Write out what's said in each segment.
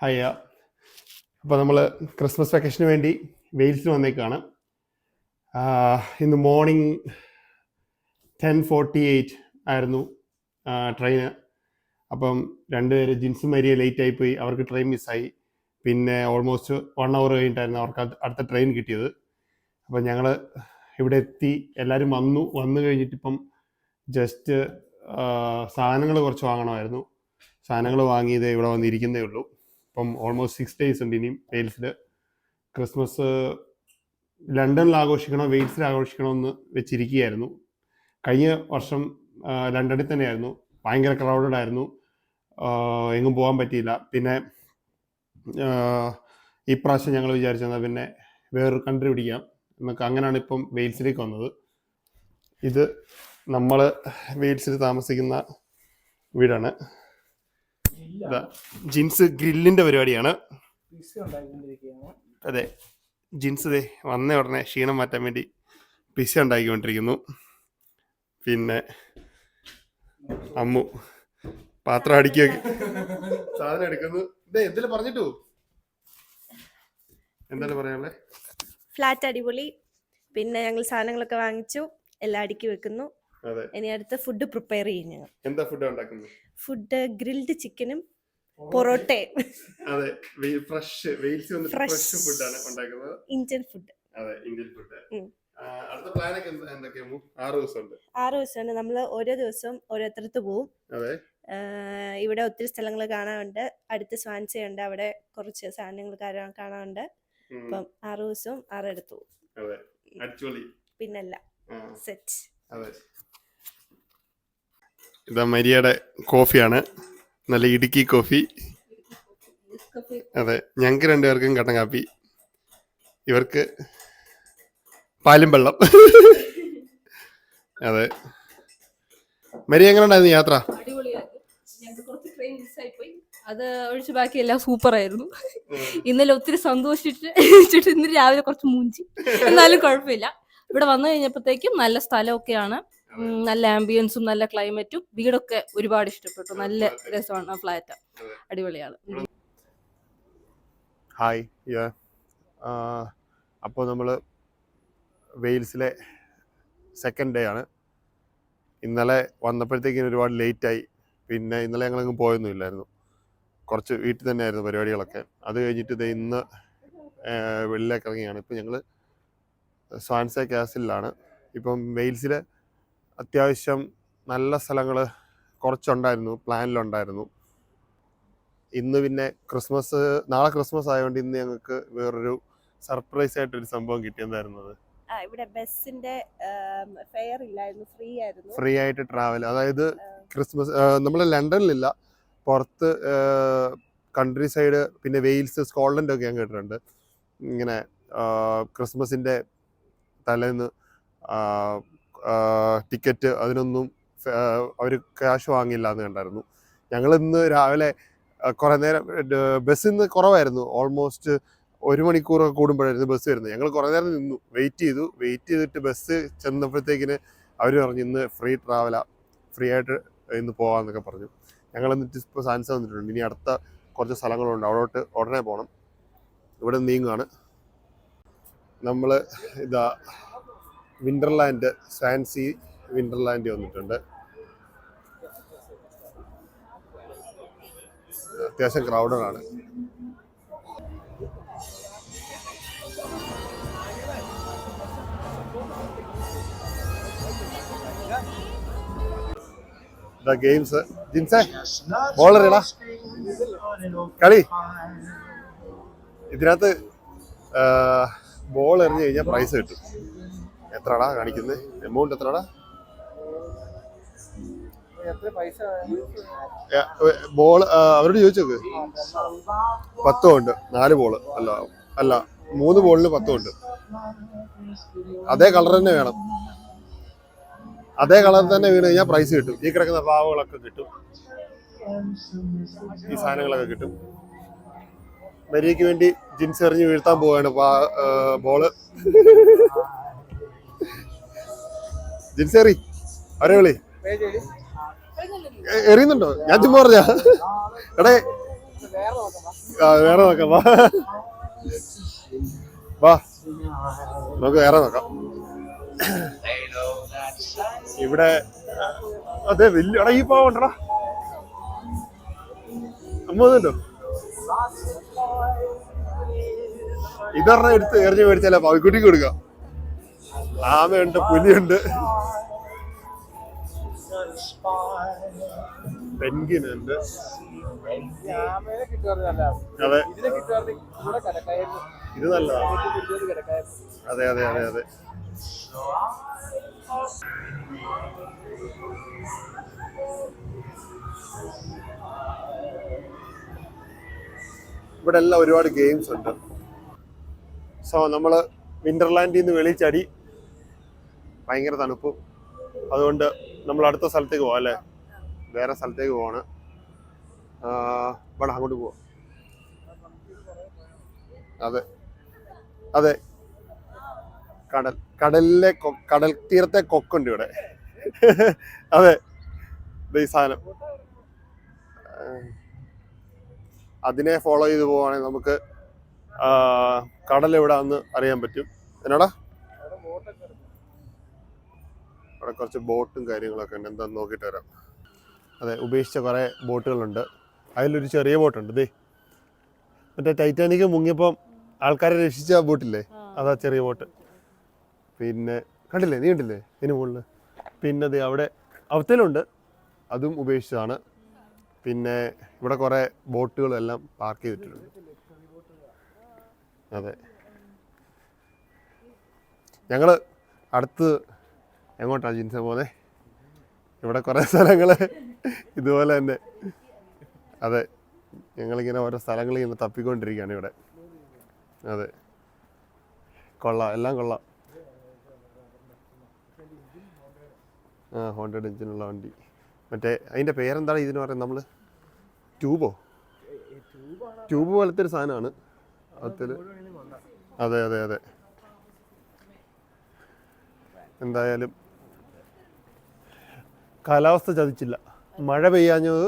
Hi. അപ്പോൾ നമ്മൾ Christmas വെക്കേഷന് വേണ്ടി വെയിൽസിൽ വന്നേക്കാണ്. ഇന്ന് മോർണിംഗ് 10:48 ആയിരുന്നു ട്രെയിന്. അപ്പം രണ്ടുപേര് ജിൻസും മരിയ ലേറ്റ് ആയിപ്പോയി, അവർക്ക് ട്രെയിൻ മിസ്സായി. പിന്നെ ഓൾമോസ്റ്റ് 1 hour കഴിഞ്ഞിട്ടായിരുന്നു അവർക്ക് അടുത്ത ട്രെയിൻ കിട്ടിയത്. അപ്പം ഞങ്ങൾ ഇവിടെ എത്തി, എല്ലാവരും വന്നു കഴിഞ്ഞിട്ടിപ്പം ജസ്റ്റ് സാധനങ്ങൾ കുറച്ച് വാങ്ങണമായിരുന്നു. സാധനങ്ങൾ വാങ്ങിയത് ഇവിടെ വന്നിരിക്കുന്നേ ഉള്ളൂ. ഇപ്പം ഓൾമോസ്റ്റ് 6 days ഉണ്ട് ഇനിയും വെയിൽസിൽ. ക്രിസ്മസ് ലണ്ടനിൽ ആഘോഷിക്കണോ വെയിൽസിൽ ആഘോഷിക്കണോ എന്ന് വെച്ചിരിക്കുകയായിരുന്നു. കഴിഞ്ഞ വർഷം ലണ്ടനിൽ തന്നെയായിരുന്നു, ഭയങ്കര ക്രൗഡഡ് ആയിരുന്നു, എങ്ങും പോകാൻ പറ്റിയില്ല. പിന്നെ ഈ പ്രാവശ്യം ഞങ്ങൾ വിചാരിച്ചെന്നാൽ പിന്നെ വേറൊരു കൺട്രി പിടിക്കാം എന്നൊക്കെ, അങ്ങനെയാണ് ഇപ്പം വെയിൽസിലേക്ക് വന്നത്. ഇത് നമ്മൾ വെയിൽസിൽ താമസിക്കുന്ന വീടാണ്. ജിൻസ് ഗ്രില്ലിന്റെ പരിപാടിയാണ്. അതെ, ജിൻസ് വന്ന ഉടനെ ക്ഷീണം മാറ്റാൻ വേണ്ടി പിസ്സ ഉണ്ടാക്കിക്കൊണ്ടിരിക്കുന്നു. പിന്നെ അമ്മു പാത്രം അടിക്കുക, സാധനം എടുക്കുന്നു. എന്തെങ്കിലും പറഞ്ഞിട്ടു എന്താണ് പറയാനുള്ളത്? ഫ്ലാറ്റ് അടിപൊളി. പിന്നെ ഞങ്ങൾ സാധനങ്ങളൊക്കെ വാങ്ങിച്ചു, എല്ലാം അടുക്കി വെക്കുന്നു. ഇനി അടുത്ത ഫുഡ് പ്രിപ്പയർ ചെയ്യും ഞങ്ങൾ. എന്താ ഫുഡ് ഉണ്ടാക്കുന്നത്? ഫുഡ് ഗ്രിൽഡ് ചിക്കനും പൊറോട്ടയും. അതെ, ഫ്രഷ് ഫുഡാണ് ഉണ്ടാക്കുന്നത്. Indian food. അതെ, ഇന്ത്യൻ ഫുഡ്. അടുത്ത പ്ലാനൊക്കെ എന്തൊക്കെയാണ്? 6 ദിവസമുണ്ട്. 6 ദിവസമുണ്ട്. നമ്മൾ ഓരോ ദിവസവും ഓരോരുത്തരത്ത് പോവും. അതെ, ഇവിടെ ഒത്തിരി സ്ഥലങ്ങൾ കാണാനുണ്ട്. അടുത്ത് സ്വാൻസി ഉണ്ട്, അവിടെ കുറച്ച് സാധനങ്ങൾ കാണാനുണ്ട്. അപ്പം 6 ദിവസവും 6 എടുത്തു പോകും. അതെ, അടിപൊളി. പിന്നല്ല സെറ്റ്. അതെ, ഇതാ മരിയയുടെ കോഫിയാണ്, നല്ല ഇടുക്കി കോഫി. അതെ, ഞങ്ങൾക്ക് 2 പേർക്കും കട്ടൻ കാപ്പി, ഇവർക്ക് പാലും വെള്ളം. അതെ, മരിയ എങ്ങനെ ഉണ്ടായിരുന്നു യാത്ര? അത് ഒഴിച്ച് ബാക്കി എല്ലാം സൂപ്പർ ആയിരുന്നു. ഇന്നലെ ഒത്തിരി സന്തോഷിച്ചിട്ട് ഇന്ന് രാവിലെ കുറച്ച് മൂഞ്ചി, എന്നാലും കുഴപ്പമില്ല. ഇവിടെ വന്നു കഴിഞ്ഞപ്പോഴത്തേക്കും നല്ല സ്ഥലമൊക്കെയാണ്, നല്ല ആംബിയൻസും നല്ല ക്ലൈമറ്റും, വീടൊക്കെ ഒരുപാട് ഇഷ്ടപ്പെട്ടു. നല്ല രസമാണ്, ഫ്ലാറ്റ് അടിപൊളിയാണ്. ഹായ്. അപ്പോൾ നമ്മൾ വെയിൽസിലെ സെക്കൻഡ് ഡേ ആണ്. ഇന്നലെ വന്നപ്പോഴത്തേക്കിന് ഒരുപാട് ലേറ്റായി. പിന്നെ ഇന്നലെ ഞങ്ങളങ്ങ് പോയൊന്നുമില്ലായിരുന്നു, കുറച്ച് വീട്ടിൽ തന്നെയായിരുന്നു പരിപാടികളൊക്കെ. അത് കഴിഞ്ഞിട്ട് ഇന്ന് വെളിയിലേക്ക് ഇറങ്ങിയാണ്. ഇപ്പം ഞങ്ങൾ സ്വാൻസെ കാസിലാണ്. ഇപ്പം വെയിൽസിൽ അത്യാവശ്യം നല്ല സ്ഥലങ്ങൾ കുറച്ചുണ്ടായിരുന്നു, പ്ലാനിലുണ്ടായിരുന്നു. ഇന്ന് പിന്നെ നാളെ ക്രിസ്മസ് ആയതുകൊണ്ട് ഇന്ന് ഞങ്ങൾക്ക് വേറൊരു സർപ്രൈസ് ആയിട്ടൊരു സംഭവം കിട്ടിയതായിരുന്നത്. ഇവിടെ ബസ്സിന്റെ ഫെയർ ഇല്ലായിരുന്നു, ഫ്രീ ആയിട്ട് ട്രാവൽ. അതായത് ക്രിസ്മസ് നമ്മൾ ലണ്ടനിലില്ല, പുറത്ത് കൺട്രി സൈഡ്, പിന്നെ വെയിൽസ്, സ്കോട്ട്ലൻഡ് ഒക്കെ ഞാൻ കേട്ടിട്ടുണ്ട്. ഇങ്ങനെ ക്രിസ്മസിൻ്റെ തലേന്ന് ടിക്കറ്റ് അതിനൊന്നും അവർ ക്യാഷ് വാങ്ങില്ല എന്ന് കണ്ടായിരുന്നു. ഞങ്ങളിന്ന് രാവിലെ കുറേ നേരം ബസ് ഇന്ന് കുറവായിരുന്നു, ഓൾമോസ്റ്റ് 1 മണിക്കൂർ കൂടുമ്പോഴായിരുന്നു ബസ് വരുന്നത്. ഞങ്ങൾ കുറേ നേരം നിന്നു, വെയിറ്റ് ചെയ്തിട്ട് ബസ് ചെന്നപ്പോഴത്തേക്കിന് അവർ പറഞ്ഞു ഇന്ന് ഫ്രീ ആയിട്ട് ഇന്ന് പോകാമെന്നൊക്കെ പറഞ്ഞു. ഞങ്ങൾ എന്നിട്ട് ഇപ്പോൾ സാൻസ വന്നിട്ടുണ്ട്. ഇനി അടുത്ത കുറച്ച് സ്ഥലങ്ങളുണ്ട്, അവിടോട്ട് ഉടനെ പോകണം. ഇവിടെ നീങ്ങുകയാണ് നമ്മൾ. ഇതാ വിൻ്റർലാൻഡ്, സ്വാൻസി വിൻ്റർലാൻഡ് വന്നിട്ടുണ്ട്. അത്യാവശ്യം ക്രൗഡഡാണ്. ഗെയിംസ്. ജിൻസേ ബോളറിയടാ കളി. ഇതിനകത്ത് ബോൾ എറിഞ്ഞു കഴിഞ്ഞാൽ പ്രൈസ് കിട്ടും. എത്രടാ കാണിക്കുന്നത്? എമൗണ്ട് എത്രടാ? ബോൾ അവരോട് ചോദിച്ചോക്ക്. 10 ഉണ്ട്, 4 ബോള് അല്ല 3 ബോളിന് 10 ഉണ്ട്. അതേ കളർ തന്നെ വേണം, അതേ കളർ തന്നെ വീണ് കഴിഞ്ഞാൽ പ്രൈസ് കിട്ടും. ഈ കിടക്കുന്ന പാവകളൊക്കെ കിട്ടും, ഈ സാധനങ്ങളൊക്കെ കിട്ടും. മരിയയ്ക്ക് വേണ്ടി ജിൻസ് എറിഞ്ഞ് വീഴ്ത്താൻ പോവാണ് ബോള്. ജിൻസ് എറി, അവരെ വിളി. എറിയുന്നുണ്ടോ? ഞാൻ ചുമ്മാ പറഞ്ഞ എടേ വേറെ നോക്കാം വാ വാ നമുക്ക് വേറെ നോക്കാം. ഇവിടെ അതെ വലിയ എടാ ഈ പാവണ്ടടാ അമ്മോ ഇതറിഞ്ഞ എടുത്ത് എറിഞ്ഞ് മേടിച്ചാലേ പവിക്കുട്ടിക്ക് കൊടുക്കാം. ആമയുണ്ട്, പുലിയുണ്ട്, പെൻഗിനുണ്ട്. അതെ ഇത് നല്ലതാണ്. അതെ അതെ അതെ അതെ. ഇവിടെ എല്ലാം ഒരുപാട് ഗെയിംസ് ഉണ്ട്. സോ നമ്മള് വിന്റർലാൻഡിൽ നിന്ന് വെളിയിൽ ചാടി, ഭയങ്കര തണുപ്പും, അതുകൊണ്ട് നമ്മൾ അടുത്ത സ്ഥലത്തേക്ക് പോവാം അല്ലേ? വേറെ സ്ഥലത്തേക്ക് പോവാണ്. ഇവിടെ അങ്ങോട്ട് പോവാം. അതെ അതെ കടൽ തീരത്തെ കൊക്കുണ്ട് ഇവിടെ. അതെ ഈ സാധനം അതിനെ ഫോളോ ചെയ്ത് പോവാണെങ്കിൽ നമുക്ക് കടൽ എവിടാന്ന് അറിയാൻ പറ്റും. എന്നോടാ അവിടെ കുറച്ച് ബോട്ടും കാര്യങ്ങളൊക്കെ ഉണ്ട്, എന്താന്ന് നോക്കിയിട്ട് വരാം. അതെ ഉപേക്ഷിച്ച കുറേ ബോട്ടുകളുണ്ട്. അതിലൊരു ചെറിയ ബോട്ടുണ്ട്. ദേ മറ്റേ ടൈറ്റാനിക് മുങ്ങിയപ്പം ആൾക്കാരെ രക്ഷിച്ച ബോട്ടില്ലേ, അതാ ചെറിയ ബോട്ട്. പിന്നെ കണ്ടില്ലേ, നീ കണ്ടില്ലേ ഇതിന് മുകളിൽ? പിന്നെ ദേ അവിടെ അവത്തിലുണ്ട്, അതും ഉപേക്ഷിച്ചതാണ്. പിന്നെ ഇവിടെ കുറേ ബോട്ടുകളെല്ലാം പാർക്ക് ചെയ്തിട്ടുണ്ട്. അതെ ഞങ്ങൾ അടുത്ത് എങ്ങോട്ടാണ് ജിൻസ പോകുന്നത്? ഇവിടെ കുറേ സ്ഥലങ്ങൾ ഇതുപോലെ തന്നെ. അതെ ഞങ്ങളിങ്ങനെ ഓരോ സ്ഥലങ്ങൾ ഇങ്ങനെ തപ്പിക്കൊണ്ടിരിക്കുകയാണ് ഇവിടെ. അതെ കൊള്ളാം, എല്ലാം കൊള്ളാം. ഹോണ്ടഡ് എഞ്ചിനുള്ള വണ്ടി. മറ്റേ അതിൻ്റെ പേരെന്താണ് ഇതിന് പറയുന്നത് നമ്മൾ? ട്യൂബ് പോലത്തെ ഒരു സാധനമാണ് അതിൽ. അതെ അതെ അതെ. എന്തായാലും കാലാവസ്ഥ ചതിച്ചില്ല. മഴ പെയ്യാഞ്ഞത്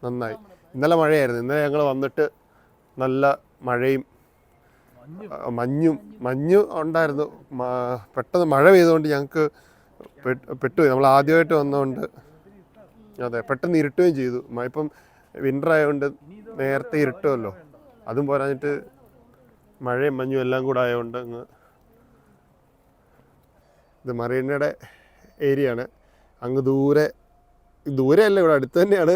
നന്നായി. ഇന്നലെ മഴയായിരുന്നു. ഇന്നലെ ഞങ്ങൾ വന്നിട്ട് നല്ല മഴയും മഞ്ഞും ഉണ്ടായിരുന്നു. പെട്ടെന്ന് മഴ പെയ്തുകൊണ്ട് ഞങ്ങൾക്ക് പെട്ടുപോയി. നമ്മൾ ആദ്യമായിട്ട് വന്നതുകൊണ്ട് അതെ പെട്ടെന്ന് ഇരുട്ടുകയും ചെയ്തു. ഇപ്പം വിൻ്റർ ആയതുകൊണ്ട് നേരത്തെ ഇരുട്ടുമല്ലോ, അതും പോരാഞ്ഞിട്ട് മഴയും മഞ്ഞും എല്ലാം കൂടെ ആയതുകൊണ്ട് അങ്ങ്. ഇത് മറീനയുടെ ഏരിയ ആണ്. അങ്ങ് ദൂരെയല്ല, ഇവിടെ അടുത്ത് തന്നെയാണ്.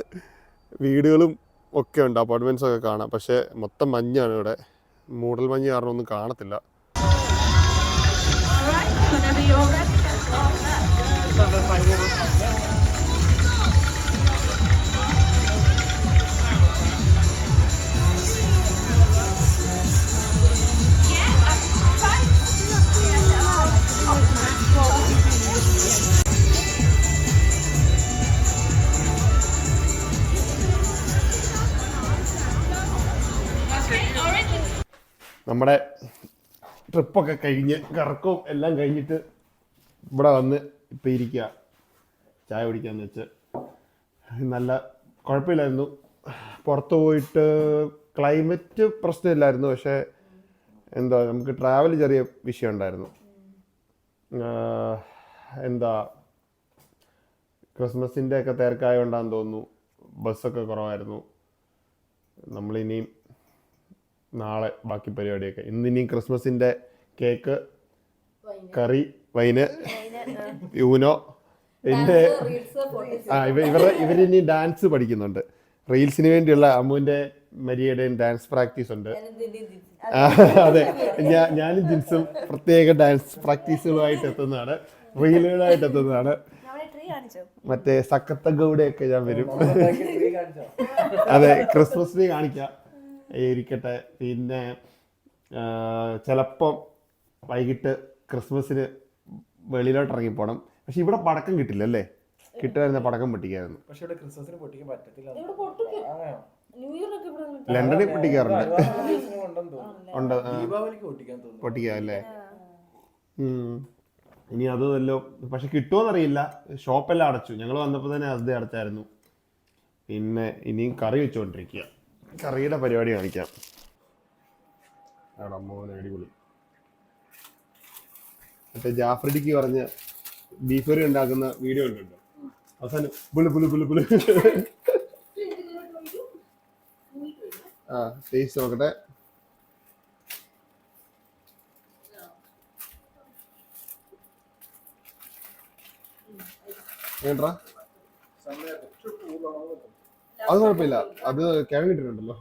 വീടുകളും ഒക്കെ ഉണ്ട്, അപ്പാർട്ട്മെൻറ്റ്സൊക്കെ കാണാം. പക്ഷേ മൊത്തം മഞ്ഞാണ് ഇവിടെ. മൂടൽ മഞ്ഞ് കാരണം ഒന്നും കാണത്തില്ല. നമ്മുടെ ട്രിപ്പൊക്കെ കഴിഞ്ഞ് കറക്കവും എല്ലാം കഴിഞ്ഞിട്ട് ഇവിടെ വന്ന് ഇപ്പം ഇരിക്കുക, ചായ കുടിക്കാന്ന് വെച്ച്. നല്ല കുഴപ്പമില്ലായിരുന്നു. പുറത്ത് പോയിട്ട് ക്ലൈമറ്റ് പ്രശ്നമില്ലായിരുന്നു, പക്ഷേ എന്താ നമുക്ക് ട്രാവൽ ചെറിയ വിഷയം ഉണ്ടായിരുന്നു. എന്താ ക്രിസ്മസിൻ്റെ ഒക്കെ തിരക്കായതുകൊണ്ടാന്ന് തോന്നുന്നു ബസ്സൊക്കെ കുറവായിരുന്നു. നമ്മളിനിയും നാളെ ബാക്കി പരിപാടിയൊക്കെ. ഇന്നിനിയും ക്രിസ്മസിൻ്റെ കേക്ക്, കറി, വൈന്, യൂനോ. പിന്നെ ഇവരിനി ഡാൻസ് പഠിക്കുന്നുണ്ട്. റീൽസിന് വേണ്ടിയുള്ള അമ്മുവിൻ്റെ മരിയയുടെയും ഡാൻസ് പ്രാക്ടീസ് ഉണ്ട്. അതെ ഞാനും ജിൻസും പ്രത്യേക ഡാൻസ് പ്രാക്ടീസുകളുമായിട്ട് എത്തുന്നതാണ്, റീലുകളായിട്ട് എത്തുന്നതാണ്. മറ്റേ സക്കത്ത ഗൗഡയൊക്കെ ഞാൻ വരും. അതെ ക്രിസ്മസ് ട്രീ കാണിക്കാം, ഇരിക്കട്ടെ. പിന്നെ ചിലപ്പം വൈകിട്ട് ക്രിസ്മസിന് വെളിയിലോട്ട് ഇറങ്ങിപ്പോണം. പക്ഷെ ഇവിടെ പടക്കം കിട്ടില്ല അല്ലേ? കിട്ടുമായിരുന്ന പടക്കം പൊട്ടിക്കായിരുന്നു. ലണ്ടനിൽ പൊട്ടിക്കാറുണ്ട്. ഉണ്ട് പൊട്ടിക്കാം അല്ലേ? ഇനി അത് വല്ലോ പക്ഷെ കിട്ടുമോന്നറിയില്ല. ഷോപ്പെല്ലാം അടച്ചു. ഞങ്ങൾ വന്നപ്പോൾ തന്നെ അത് അടച്ചായിരുന്നു. പിന്നെ ഇനിയും കറി വെച്ചുകൊണ്ടിരിക്കുക. കറിയുടെ പരിപാടി കാണിക്കാം. അവിടെ അമ്മോനെ അടിപൊളി. മറ്റേ ജാഫ്രിഡിക്ക് പറഞ്ഞ ബീഫ് കറി ഉണ്ടാക്കുന്ന വീഡിയോ ഉണ്ടല്ലോ, അവസാനം പുളു പുളു പുളു പുളു. ആ ടേസ്റ്റ് നോക്കട്ടെ. ഏട്ടാ അത് കുഴപ്പമില്ല, അത് കിഴങ്ങിട്ടുണ്ടല്ലോ.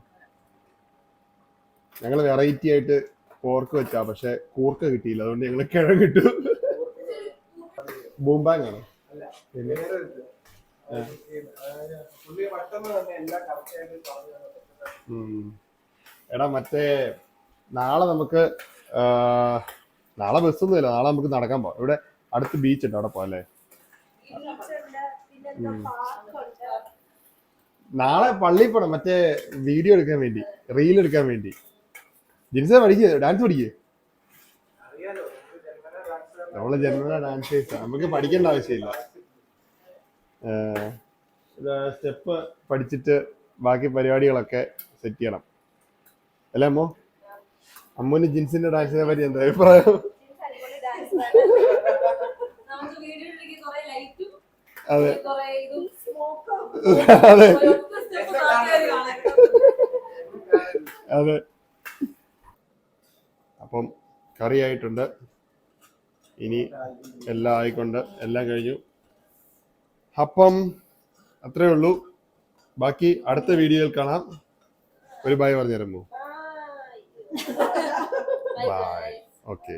ഞങ്ങള് വെറൈറ്റി ആയിട്ട് പോർക്ക് വെച്ചാ, പക്ഷെ കൂർക്ക കിട്ടിയില്ല, അതുകൊണ്ട് ഞങ്ങള് കിഴങ്ങിട്ടു. ബൂംബാങ് ആണ്. പിന്നെ എടാ മറ്റേ നാളെ നമുക്ക് നാളെ ബസ്സൊന്നുമില്ല, നാളെ നമുക്ക് നടക്കാൻ പോവാം. ഇവിടെ അടുത്ത് ബീച്ച് ഉണ്ട്, അവിടെ പോവാം അല്ലേ? നാളെ പള്ളിയിൽ പോണം, മറ്റേ വീഡിയോ എടുക്കാൻ വേണ്ടി, റീൽ എടുക്കാൻ വേണ്ടി. ജിൻസ പഠിക്കുക, ഡാൻസ് പഠിക്കുക. നമ്മള് ജന്മന ഡാൻസേഴ്സ്, നമുക്ക് പഠിക്കേണ്ട ആവശ്യമില്ല. സ്റ്റെപ്പ് പഠിച്ചിട്ട് ബാക്കി പരിപാടികളൊക്കെ സെറ്റ് ചെയ്യണം അല്ലേ അമ്മോ? അമ്മൂന് ജിൻസിന്റെ ഡാൻസിനെ പറ്റി എന്താ അഭിപ്രായം? അതെ അതെ അതെ. അപ്പം കറി ആയിട്ടുണ്ട്, ഇനി എല്ലാം ആയിക്കൊണ്ട് എല്ലാം കഴിഞ്ഞു. അപ്പം അത്രേ ഉള്ളൂ. ബാക്കി അടുത്ത വീഡിയോയിൽ കാണാം. ഒരു ബൈ പറഞ്ഞു തരുമോ? ബൈ. ഓക്കെ.